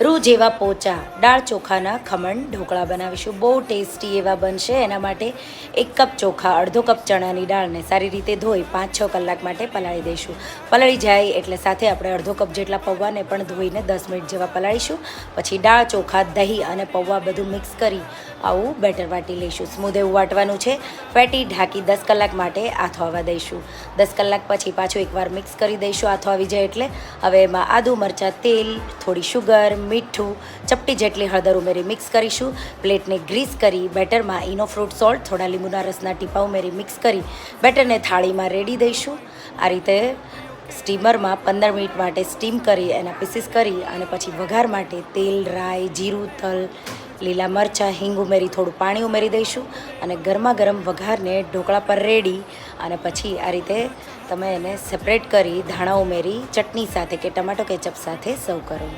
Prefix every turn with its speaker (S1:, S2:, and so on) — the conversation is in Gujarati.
S1: રૂ જેવા પોચા દાળ ચોખાના ખમણ ઢોકળા બનાવીશું. બહુ ટેસ્ટી એવા બનશે. એના માટે 1 કપ ચોખા, અડધો કપ ચણાની દાળને સારી રીતે ધોઈ 5-6 કલાક માટે પલાળી દઈશું. પલળી જાય એટલે સાથે આપણે અડધો કપ જેટલા પૌવાને પણ ધોઈને 10 મિનિટ જેવા પલાળીશું. પછી દાળ, ચોખા, દહીં અને પૌવા બધું મિક્સ કરી આવું બેટર વાટી લઈશું. સ્મૂધ એવું વાટવાનું છે. ફેટી ઢાંકી 10 કલાક માટે આથોવા દઈશું. 10 કલાક પછી પાછું એકવાર મિક્સ કરી દઈશું આથો આવી જાય એટલે. હવે એમાં આદુ, મરચાં, તેલ, થોડી શુગર, મીઠું, ચપટી જેટલી હળદર ઉમેરી મિક્સ કરીશું. પ્લેટને ગ્રીસ કરી બેટરમાં ઇનો ફ્રૂટ સોલ્ટ, થોડા લીંબુના રસના ટીપા ઉમેરી મિક્સ કરી બેટરને થાળીમાં રેડી દઈશું. આ રીતે સ્ટીમરમાં 15 મિનિટ માટે સ્ટીમ કરી એના પીસીસ કરી અને પછી વઘાર માટે તેલ, રાઈ, જીરું, તલ, લીલા મરચાં, હિંગ ઉમેરી થોડું પાણી ઉમેરી દઈશું અને ગરમા ગરમ વઘારને ઢોકળા પર રેડી અને પછી આ રીતે તમે એને સેપરેટ કરી ધાણા ઉમેરી ચટણી સાથે કે ટમાટો કેચઅપ સાથે સર્વ કરો.